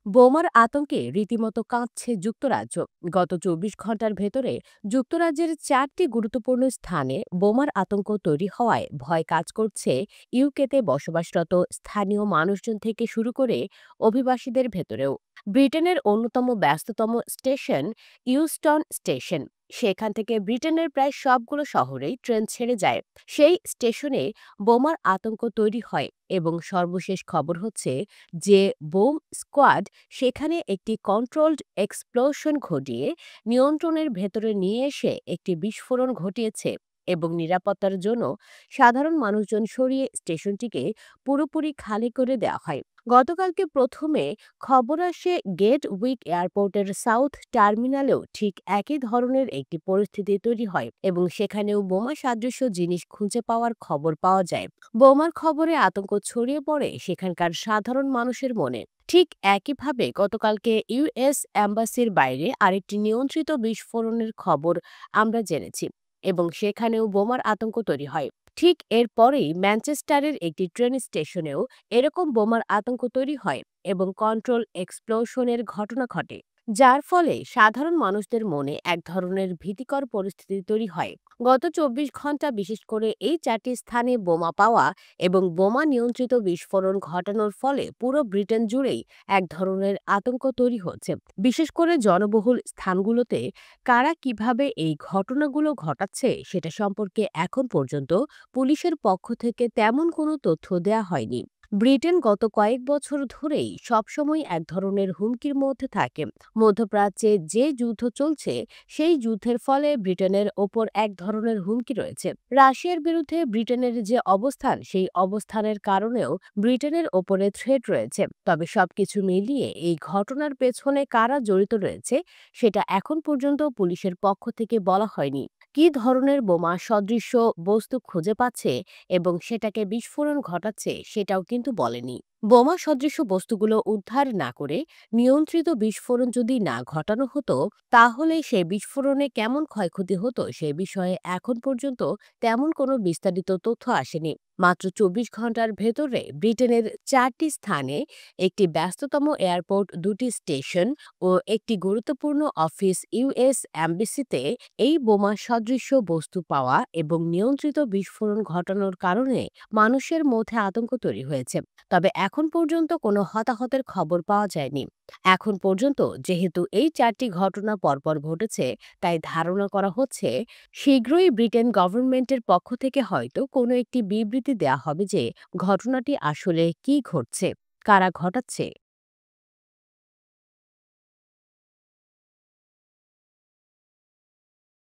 বোমার আতঙ্কে রীতিমতো কাঁপছে যুক্তরাজ্য। গত ২৪ ঘন্টার ভেতরে যুক্তরাজ্যের ৪টি গুরুত্বপূর্ণ স্থানে বোমার আতঙ্ক তৈরি হওয়ায় ভয় কাজ করছে ইউকেতে বসবাসরত স্থানীয় মানুষজন থেকে শুরু করে অভিবাসীদের ভেতরেও। ব্রিটেনের অন্যতম ব্যস্ততম স্টেশন ইউস্টন স্টেশন, সেখান থেকে ব্রিটেনের প্রায় সবগুলো শহরেই ট্রেন ছেড়ে যায়। সেই স্টেশনে বোমার আতঙ্ক তৈরি হয় এবং সর্বশেষ খবর হচ্ছে যে বোম স্কোয়াড সেখানে একটি কন্ট্রোলড এক্সপ্লোশন ঘটিয়ে নিয়ন্ত্রণের ভেতরে নিয়ে এসে একটি বিস্ফোরণ ঘটিয়েছে এবং নিরাপত্তার জন্য সাধারণ মানুষজন সরিয়ে স্টেশনটিকে পুরোপুরি খালি করে দেওয়া হয়। গতকালকে প্রথমে খবর আসে গেট উইক এয়ারপোর্টের সাউথ টার্মিনালেও ঠিক একই ধরনের একটি পরিস্থিতি তৈরি হয় এবং সেখানেও বোমা সাদৃশ্য জিনিস খুঁজে পাওয়ার খবর পাওয়া যায়। বোমার খবরে আতঙ্ক ছড়িয়ে পড়ে সেখানকার সাধারণ মানুষের মনে। ঠিক একইভাবে গতকালকে ইউএস অ্যাম্বাসির বাইরে আরেকটি নিয়ন্ত্রিত বিস্ফোরণের খবর আমরা জেনেছি এবং সেখানেও বোমার আতঙ্ক তৈরি হয়। ঠিক এরপরেই ম্যানচেস্টারের একটি ট্রেন স্টেশনেও এরকম বোমার আতঙ্ক তৈরি হয় এবং কন্ট্রোল এক্সপ্লোশনের ঘটনা ঘটে, যার ফলে সাধারণ মানুষদের মনে এক ধরনের ভীতিকর পরিস্থিতি তৈরি হয়। গত ২৪ ঘন্টা বিশেষ করে এই ৪টি স্থানে বোমা পাওয়া এবং বোমা নিয়ন্ত্রিত বিস্ফোরণ ঘটানোর ফলে পুরো ব্রিটেন জুড়েই এক ধরনের আতঙ্ক তৈরি হচ্ছে। বিশেষ করে জনবহুল স্থানগুলোতে কারা কিভাবে এই ঘটনাগুলো ঘটাচ্ছে সেটা সম্পর্কে এখন পর্যন্ত পুলিশের পক্ষ থেকে তেমন কোনো তথ্য দেয়া হয়নি। ব্রিটেন গত কয়েক বছর ধরেই সবসময় এক ধরনের হুমকির মধ্যে থাকে। মধ্যপ্রাচ্যে যে যুদ্ধ চলছে সেই যুদ্ধের ফলে ব্রিটেনের ওপর এক ধরনের হুমকি রয়েছে। রাশিয়ার বিরুদ্ধে ব্রিটেনের যে অবস্থান সেই অবস্থানের কারণেও ব্রিটেনের ওপরে থ্রেট রয়েছে। তবে সবকিছু মিলিয়ে এই ঘটনার পেছনে কারা জড়িত রয়েছে সেটা এখন পর্যন্ত পুলিশের পক্ষ থেকে বলা হয়নি। কী ধরনের বোমা সদৃশ্য বস্তু খুঁজে পাচ্ছে এবং সেটাকে বিস্ফোরণ ঘটাচ্ছে সেটাও কিন্তু বলেনি। বোমা সদৃশ বস্তুগুলো উদ্ধার না করে নিয়ন্ত্রিত বিস্ফোরণ যদি না ঘটানো হতো, তাহলে সেই বিস্ফোরণে কেমন ক্ষয়ক্ষতি হতো সে বিষয়ে এখন পর্যন্ত তেমন কোনো বিস্তারিত তথ্য আসেনি। মাত্র ২৪ ঘন্টার ভেতরে ব্রিটেনের ৪টি স্থানে, একটি ব্যস্ততম এয়ারপোর্ট, ২টি স্টেশন ও একটি গুরুত্বপূর্ণ অফিস ইউএস অ্যাম্বাসিতে এই বোমা সদৃশ্য বস্তু পাওয়া এবং নিয়ন্ত্রিত বিস্ফোরণ ঘটানোর কারণে মানুষের মধ্যে আতঙ্ক তৈরি হয়েছে। তবে এখন পর্যন্ত কোনো হতাহতের খবর পাওয়া যায়নি। এখন পর্যন্ত যেহেতু এই ৪টি ঘটনা পরপর ঘটেছে, তাই ধারণা করা হচ্ছে শীঘ্রই ব্রিটেন গভর্নমেন্টের পক্ষ থেকে হয়তো কোনো একটি বিবৃতি দেয়া হবে যে ঘটনাটি আসলে কী ঘটছে, কারা ঘটাচ্ছে।